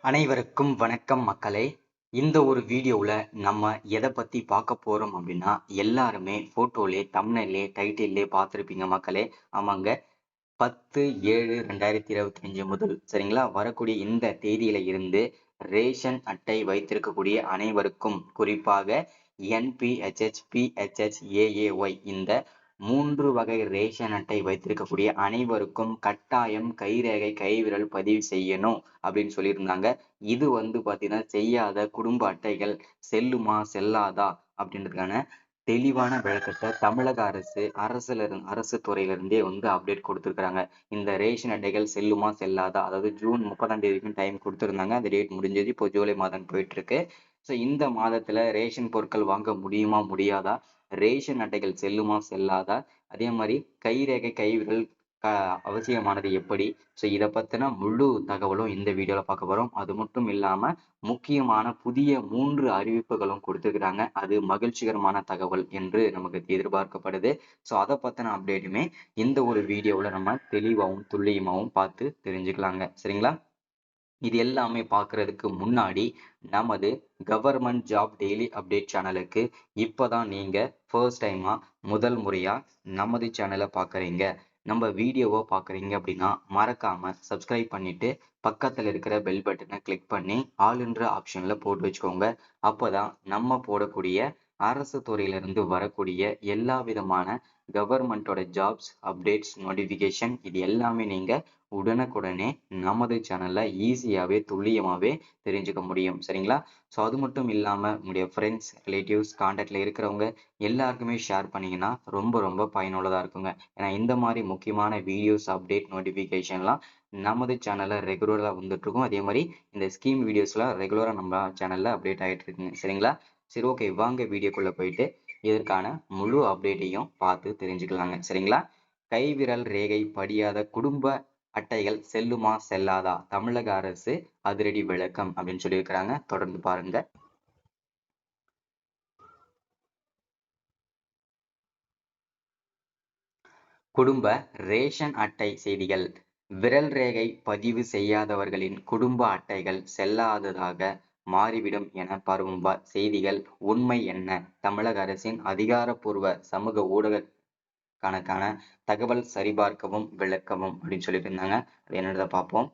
அனைவருக்கும் வணக்கம் மக்களே. இந்த ஒரு வீடியோவில் நம்ம எதை பற்றி பார்க்க போகிறோம் அப்படின்னா, எல்லாருமே ஃபோட்டோலே தம்ப்நெயிலே டைட்டில்லே பார்த்துருப்பீங்க மக்களே. ஆமாங்க, 10/7/2025 முதல் சரிங்களா வரக்கூடிய இந்த தேதியில இருந்து ரேஷன் அட்டை வைத்திருக்கக்கூடிய அனைவருக்கும், குறிப்பாக என்பிஹெச்ஹெச், பிஹெச்ஹெச், ஏஏஒய் இந்த 3 வகை ரேஷன் அட்டை வைத்திருக்கக்கூடிய அனைவருக்கும் கட்டாயம் கைரேகை கைவிரல் பதிவு செய்யணும் அப்படின்னு சொல்லியிருந்தாங்க. இது பார்த்தீங்கன்னா செய்யாத குடும்ப அட்டைகள் செல்லுமா செல்லாதா அப்படின்றதுக்கான தெளிவான விளக்கத்தை தமிழக அரசு துறையிலிருந்தே அப்டேட் கொடுத்துருக்காங்க. இந்த ரேஷன் அட்டைகள் செல்லுமா செல்லாதா, அதாவது ஜூன் 30ஆம் தேதிக்கும் டைம் கொடுத்துருந்தாங்க. அந்த டேட் முடிஞ்சது, இப்போ ஜூலை மாதம் போயிட்டு இருக்கு. ஸோ இந்த மாதத்துல ரேஷன் பொருட்கள் வாங்க முடியுமா முடியாதா, ரேஷன் அட்டைகள் செல்லுமா செல்லாதா, அதே மாதிரி கைரேகை கைவிரல் அவசியமானது எப்படி, ஸோ இதை பத்தின முழு தகவலும் இந்த வீடியோல பார்க்க போறோம். அது மட்டும் இல்லாம முக்கியமான புதிய 3 அறிவிப்புகளும் கொடுத்துருக்காங்க. அது மகிழ்ச்சிகரமான தகவல் என்று நமக்கு எதிர்பார்க்கப்படுது. ஸோ அதை பத்தின அப்டேட்டுமே இந்த ஒரு வீடியோவில் நம்ம தெளிவாகவும் துல்லியமாகவும் பார்த்து தெரிஞ்சுக்கலாங்க. சரிங்களா? இது எல்லாமே பார்க்கறதுக்கு முன்னாடி நமது கவர்மெண்ட் ஜாப் டெய்லி அப்டேட் சேனலுக்கு இப்போதான் நீங்க ஃபர்ஸ்ட் டைமா முதல் முறையா நமது சேனலை பார்க்குறீங்க, நம்ம வீடியோவை பார்க்குறீங்க அப்படின்னா மறக்காம சப்ஸ்கிரைப் பண்ணிட்டு பக்கத்தில் இருக்கிற பெல் பட்டனை கிளிக் பண்ணி ஆல் என்ற ஆப்ஷன்ல போட்டு வச்சுக்கோங்க. அப்போதான் நம்ம போடக்கூடிய அரசு துறையிலிருந்து வரக்கூடிய எல்லா விதமான கவர்மெண்டோட ஜாப்ஸ் அப்டேட்ஸ் நோட்டிஃபிகேஷன் இது எல்லாமே நீங்க உடனுக்குடனே நமது சேனல்ல ஈஸியாவே துல்லியமாவே தெரிஞ்சுக்க முடியும். சரிங்களா? ஸோ அது மட்டும் இல்லாம உங்களுடைய ஃப்ரெண்ட்ஸ் ரிலேட்டிவ்ஸ் கான்டாக்ட்ல இருக்கிறவங்க எல்லாருக்குமே ஷேர் பண்ணீங்கன்னா ரொம்ப ரொம்ப பயனுள்ளதா இருக்குங்க. ஏன்னா இந்த மாதிரி முக்கியமான வீடியோஸ் அப்டேட் நோட்டிஃபிகேஷன்லாம் நமது சேனல்ல ரெகுலரா வந்துட்டு இருக்கும். அதே மாதிரி இந்த ஸ்கீம் வீடியோஸ்லாம் ரெகுலரா நம்ம சேனல்ல அப்டேட் ஆகிட்டு இருக்குங்க. சரிங்களா? சரி, ஓகே, வாங்க வீடியோக்குள்ள போயிட்டு இதற்கான முழு அப்டேட்டையும் பார்த்து தெரிஞ்சுக்கலாங்க. சரிங்களா? கைவிரல் ரேகை படியாத குடும்ப அட்டைகள் செல்லுமா செல்லாதா, தமிழக அரசு அதிரடி விளக்கம் அப்படின்னு சொல்லியிருக்கிறாங்க. தொடர்ந்து பாருங்க. குடும்ப ரேஷன் அட்டை செய்திகள். விரல் ரேகை பதிவு செய்யாதவர்களின் குடும்ப அட்டைகள் செல்லாததாக மாறிவிடும் என பரவும் செய்திகள் உண்மை என்ன? தமிழக அரசின் அதிகாரப்பூர்வ சமூக ஊடக கணக்கான தகவல் சரிபார்க்கவும் விளக்கவும் அப்படின்னு சொல்லிட்டு இருந்தாங்க. அது என்னன்றதை பார்ப்போம்.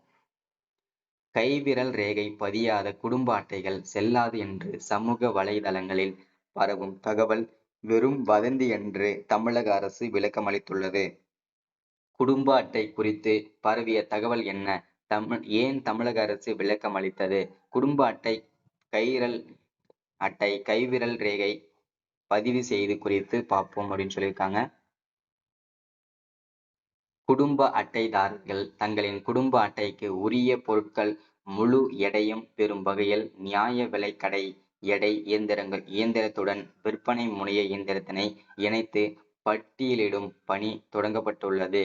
கைவிரல் ரேகை பதியாத குடும்ப அட்டைகள் செல்லாது என்று சமூக வலைதளங்களில் பரவும் தகவல் வெறும் வதந்தி என்று தமிழக அரசு விளக்கமளித்துள்ளது. குடும்ப அட்டை குறித்து பரவிய தகவல் என்ன? ஏன் தமிழக அரசு விளக்கம் அளித்தது? குடும்ப அட்டை கைவிரல் ரேகை பதிவு செய்து குறித்து பார்ப்போம் அப்படின்னு சொல்லியிருக்காங்க. குடும்ப அட்டைதாரர்கள் தங்களின் குடும்ப அட்டைக்கு உரிய பொருட்கள் முழு எடையும் பெறும் வகையில் நியாய விலைக்கடை எடை இயந்திரத்துடன் விற்பனை முனைய இயந்திரத்தினை இணைத்து பட்டியலிடும் பணி தொடங்கப்பட்டுள்ளது.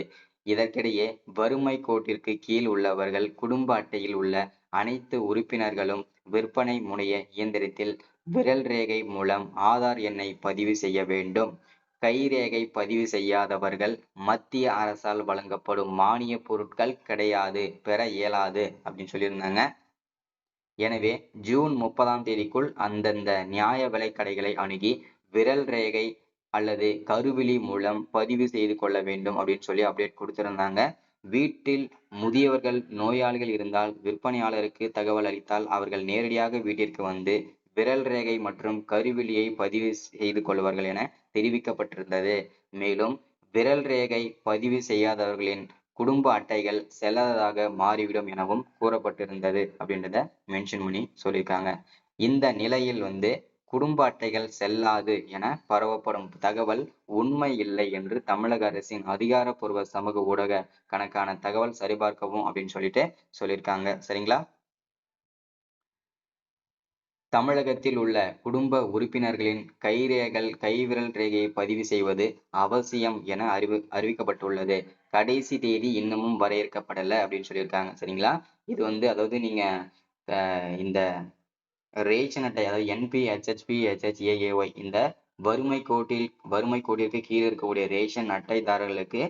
இதற்கிடையே வறுமை கோட்டிற்கு கீழ் உள்ளவர்கள் குடும்ப அட்டையில் உள்ள அனைத்து உறுப்பினர்களும் விற்பனை முனைய இயந்திரத்தில் விரல் ரேகை மூலம் ஆதார் எண்ணை பதிவு செய்ய வேண்டும். கைரேகை பதிவு செய்யாதவர்கள் மத்திய அரசால் வழங்கப்படும் மானிய பொருட்கள் பெற இயலாது அப்படின்னு சொல்லியிருந்தாங்க. எனவே ஜூன் 30ஆம் தேதிக்குள் அந்தந்த நியாய விலைக் கடைகளை அணுகி விரல் ரேகை அல்லது கருவிழி மூலம் பதிவு செய்து கொள்ள வேண்டும் அப்படின்னு சொல்லி அப்டேட் கொடுத்திருந்தாங்க. வீட்டில் முதியவர்கள் நோயாளிகள் இருந்தால் விற்பனையாளருக்கு தகவல் அளித்தால் அவர்கள் நேரடியாக வீட்டிற்கு வந்து விரல் ரேகை மற்றும் கருவிழியை பதிவு செய்து கொள்வார்கள் என தெரிவிக்கப்பட்டிருந்தது. மேலும் விரல் ரேகை பதிவு செய்யாதவர்களின் குடும்ப அட்டைகள் செல்லாததாக மாறிவிடும் எனவும் கூறப்பட்டிருந்தது அப்படின்றத மென்ஷன் பண்ணி சொல்லியிருக்காங்க. இந்த நிலையில் குடும்ப அட்டைகள் செல்லாது என பரவப்படும் தகவல் உண்மை இல்லை என்று தமிழக அரசின் அதிகாரப்பூர்வ சமூக ஊடக கணக்கான தகவல் சரிபார்க்கவும் அப்படின்னு சொல்லியிருக்காங்க. சரிங்களா? தமிழகத்தில் உள்ள குடும்ப உறுப்பினர்களின் கைவிரல் ரேகையை பதிவு செய்வது அவசியம் என அறிவிக்கப்பட்டுள்ளது. கடைசி தேதி இன்னமும் வரையறுக்கப்படலை அப்படின்னு சொல்லியிருக்காங்க. சரிங்களா? இது அதாவது நீங்க இந்த ரேஷன் அட்டை, அதாவது என்பிஹெச்ஹெச் இந்த வறுமை கோட்டிற்கு கீழே இருக்கக்கூடிய ரேஷன் அட்டைதாரர்களுக்கு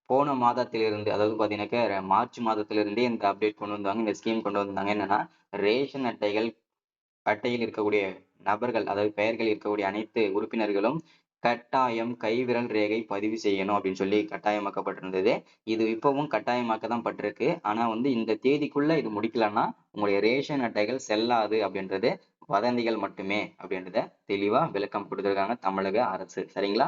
போன மாதத்திலிருந்து அதாவது பார்த்தீங்கன்னாக்கா மார்ச் மாதத்திலிருந்தே இந்த அப்டேட் கொண்டு வந்தாங்க. இந்த ஸ்கீம் கொண்டு வந்தாங்க. என்னன்னா ரேஷன் அட்டையில் இருக்கக்கூடிய நபர்கள் அதாவது பெயர்கள் இருக்கக்கூடிய அனைத்து உறுப்பினர்களும் கட்டாயம் கைவிரல் ரேகை பதிவு செய்யணும் அப்படின்னு சொல்லி கட்டாயமாக்கப்பட்டிருந்தது. இது இப்பவும் கட்டாயமாக்க தான் பட்டிருக்கு. ஆனா வந்து இந்த தேதிக்குள்ள இது முடிக்கலன்னா உங்களுடைய ரேஷன் அட்டைகள் செல்லாது அப்படின்றது வதந்திகள் மட்டுமே அப்படின்றத தெளிவா விளக்கம் கொடுத்திருக்காங்க தமிழக அரசு. சரிங்களா?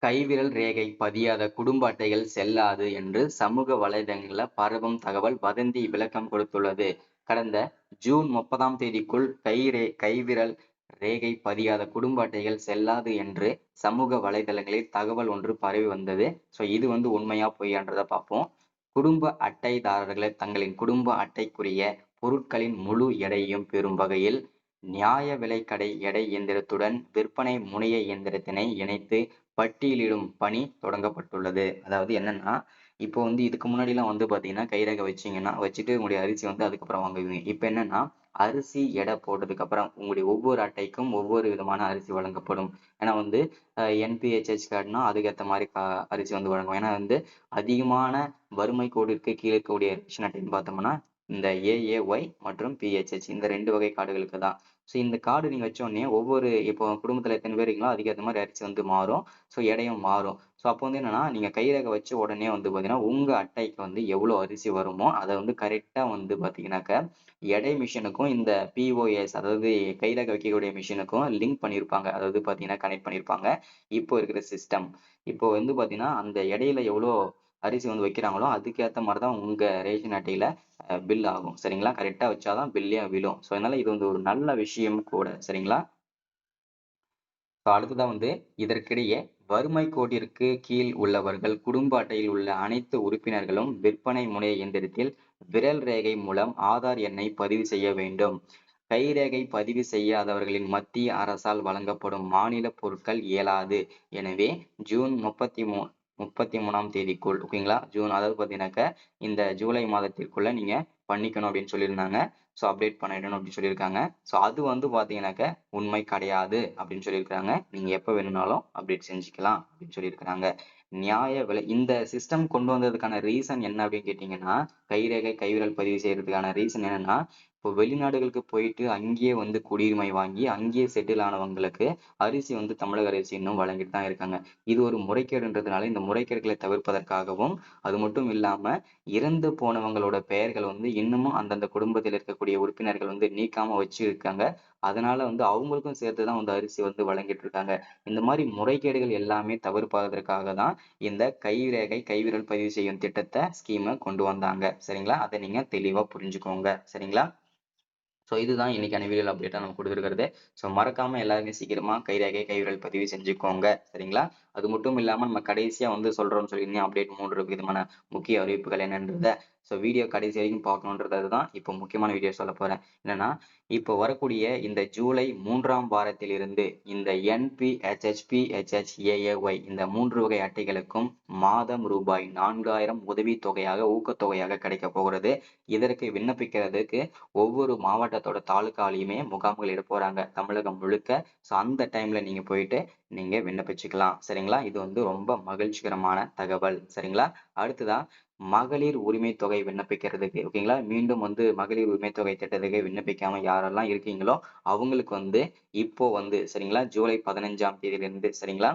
கைவிரல் ரேகை பதியாத குடும்ப அட்டைகள் செல்லாது என்று சமூக வலைதளங்கள்ல பரவும் தகவல் வதந்தி விளக்கம் கொடுத்துள்ளது. கடந்த ஜூன் 30ஆம் தேதிக்குள் கைவிரல் ரேகை பதியாத குடும்ப அட்டைகள் செல்லாது என்று சமூக வலைதளங்களில் தகவல் ஒன்று பரவி வந்தது. ஸோ இது வந்து உண்மையா பொய்யான்றதை பார்ப்போம். குடும்ப அட்டைதாரர்களை தங்களின் குடும்ப அட்டைக்குரிய பொருட்களின் முழு எடையையும் பெறும் வகையில் நியாய விலைக்கடை எடை இயந்திரத்துடன் விற்பனை முனைய இயந்திரத்தினை இணைத்து பட்டியலிடும் பணி தொடங்கப்பட்டுள்ளது. அதாவது என்னன்னா இப்போ வந்து இதுக்கு முன்னாடி எல்லாம் வந்து பாத்தீங்கன்னா கைரேகை வச்சீங்கன்னா வச்சுட்டு உங்களுடைய அரிசி வந்து அதுக்கப்புறம் வாங்குவீங்க. இப்ப என்னன்னா அரிசி எடை போட்டதுக்கு அப்புறம் உங்களுடைய ஒவ்வொரு அட்டைக்கும் ஒவ்வொரு விதமான அரிசி வழங்கப்படும். ஏன்னா வந்து என்பிஹெச்ஹெச் கார்டுனா அதுக்கேற்ற மாதிரி அரிசி வந்து வழங்கும். ஏன்னா வந்து அதிகமான வறுமை கோடிற்கு கீழே இருக்கக்கூடிய ரேஷன் அட்டைன்னு பார்த்தோம்னா இந்த ஏஏஒய் மற்றும் பிஹெச்ஹெச் இந்த 2 வகை கார்டுகளுக்கு தான். ஸோ இந்த கார்டு நீங்க வச்ச உடனே ஒவ்வொரு இப்போ குடும்பத்துல எத்தனை பேர் இருக்கீங்களோ அதுக்கேற்ற மாதிரி அரிசி வந்து மாறும். ஸோ எடையும் மாறும். ஸோ அப்போ வந்து என்னன்னா நீங்க கைரேகை வச்ச உடனே வந்து பாத்தீங்கன்னா உங்க அட்டைக்கு வந்து எவ்வளவு அரிசி வருமோ அதை வந்து கரெக்டா வந்து பாத்தீங்கன்னாக்க எடை மிஷினுக்கும் இந்த பிஓஎஸ் அதாவது கைரேகை வைக்கக்கூடிய மிஷினுக்கும் லிங்க் பண்ணியிருப்பாங்க. அதாவது பாத்தீங்கன்னா கனெக்ட் பண்ணியிருப்பாங்க. இப்போ இருக்கிற சிஸ்டம் இப்போ வந்து பாத்தீங்கன்னா அந்த இடையில எவ்வளோ அரிசி வந்து வைக்கிறாங்களோ அதுக்கேற்ற மாதிரி தான் உங்க ரேஷன் அட்டையில பில் ஆகும். சரிங்களா? கரெக்டா வச்சாதான் பில்லே விழும். ஸோ அதனால இது வந்து ஒரு நல்ல விஷயம் கூட. சரிங்களா? அடுத்ததா வந்து இதற்கிடையே வறுமை கோட்டிற்கு கீழ் உள்ளவர்கள் குடும்ப அட்டையில் உள்ள அனைத்து உறுப்பினர்களும் விற்பனை முனைய இயந்திரத்தில் விரல் ரேகை மூலம் ஆதார் எண்ணை பதிவு செய்ய வேண்டும். கைரேகை பதிவு செய்யாதவர்களின் மத்திய அரசால் வழங்கப்படும் மாநில பொருட்கள் இயலாது. எனவே ஜூன் 33ஆம் தேதிக்குள் ஓகேங்களா? ஜூன் அதாவது பார்த்தீங்கன்னாக்க இந்த ஜூலை மாதத்திற்குள்ள நீங்க பண்ணிக்கணும் அப்படின்னு சொல்லியிருந்தாங்க. ஸோ அப்டேட் பண்ணிடணும் அப்படின்னு சொல்லியிருக்காங்க. ஸோ அது வந்து பார்த்தீங்கன்னாக்க உண்மை கிடையாது அப்படின்னு சொல்லியிருக்காங்க. நீங்க எப்ப வேணும்னாலும் அப்டேட் செஞ்சுக்கலாம் அப்படின்னு சொல்லியிருக்காங்க. நியாய விலை இந்த சிஸ்டம் கொண்டு வந்ததுக்கான ரீசன் என்ன அப்படின்னு கேட்டீங்கன்னா கைரேகை கைவிரல் பதிவு செய்யறதுக்கான ரீசன் என்னன்னா இப்போ வெளிநாடுகளுக்கு போயிட்டு அங்கேயே வந்து குடியுரிமை வாங்கி அங்கேயே செட்டில் ஆனவங்களுக்கு அரிசி வந்து தமிழக அரிசி இன்னும் வழங்கிட்டு தான் இருக்காங்க. இது ஒரு முறைகேடுன்றதுனால இந்த முறைகேடுகளை தவிர்ப்பதற்காகவும் அது மட்டும் இல்லாம இறந்து போனவங்களோட பெயர்கள் வந்து இன்னமும் அந்தந்த குடும்பத்தில் இருக்கக்கூடிய உறுப்பினர்கள் வந்து நீக்காம வச்சிருக்காங்க. அதனால வந்து அவங்களுக்கும் சேர்த்துதான் வந்து அரிசி வந்து வழங்கிட்டு இருக்காங்க. இந்த மாதிரி முறைகேடுகள் எல்லாமே தவிர்ப்பதற்காக தான் இந்த கைரேகை கைவிரல் பதிவு செய்யும் திட்டத்தை ஸ்கீமை கொண்டு வந்தாங்க. சரிங்களா? அதை நீங்க தெளிவா புரிஞ்சுக்கோங்க. சரிங்களா? ஸோ இதுதான் இன்னைக்கான வீடியோல அப்டேட்டா நம்ம கொடுத்துருக்கிறது. ஸோ மறக்காம எல்லாருமே சீக்கிரமா கைரேகை கைவிரல் பதிவு செஞ்சுக்கோங்க. சரிங்களா? அது மட்டும் இல்லாம நம்ம கடைசியா வந்து சொல்றோம்னு சொல்லியிருந்தேன் அப்டேட் 3 விதமான முக்கிய அறிவிப்புகள் என்னன்றத. ஸோ வீடியோ கடைசி வரைக்கும் பார்க்கணுன்றது அதுதான். இப்போ முக்கியமான வீடியோ சொல்ல போறேன். என்னன்னா இப்போ வரக்கூடிய இந்த ஜூலை 3ஆம் வாரத்தில் இருந்து இந்த என்பிஹெச்ஹெச்பிஹெச்ஹெச்ஏஏஒய் இந்த 3 வகை அட்டைகளுக்கும் மாதம் ரூபாய் 4000 உதவி தொகையாக ஊக்கத்தொகையாக கிடைக்க போகிறது. இதற்கு விண்ணப்பிக்கிறதுக்கு ஒவ்வொரு மாவட்டத்தோட தாலுகாலையுமே முகாம்கள் இட போறாங்க தமிழகம் முழுக்க. ஸோ அந்த டைம்ல நீங்க போயிட்டு நீங்க விண்ணப்பிச்சுக்கலாம். சரிங்களா? இது வந்து ரொம்ப மகிழ்ச்சிகரமான தகவல். சரிங்களா? அடுத்ததா மகளிர் உரிமை தொகை விண்ணப்பிக்கிறதுக்கு ஓகேங்களா? மீண்டும் வந்து மகளிர் உரிமை தொகை திட்டத்துக்கு விண்ணப்பிக்காம யாரெல்லாம் இருக்கீங்களோ அவங்களுக்கு வந்து இப்போ வந்து சரிங்களா? ஜூலை 15ஆம் தேதியிலிருந்து சரிங்களா?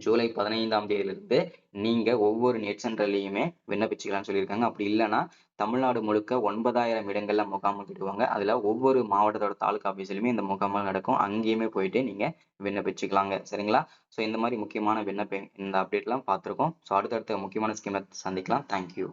ஜூலை 15ஆம் தேதியிலிருந்து நீங்க ஒவ்வொரு நெட் சென்டர்லயுமே விண்ணப்பிச்சுக்கலாம்னு சொல்லியிருக்காங்க. அப்படி இல்லைன்னா தமிழ்நாடு முழுக்க 9000 இடங்கள்ல முகாம்கள் இடுவாங்க. அதுல ஒவ்வொரு மாவட்டத்தோட தாலுகா ஆபீஸ்லயுமே இந்த முகாம்கள் நடக்கும். அங்கேயுமே போயிட்டு நீங்க விண்ணப்பிச்சுக்கலாங்க. சரிங்களா? ஸோ இந்த மாதிரி முக்கியமான இந்த அப்டேட் எல்லாம் பார்த்திருக்கோம். ஸோ அடுத்தடுத்த முக்கியமான ஸ்கீமை சந்திக்கலாம். தேங்க்யூ.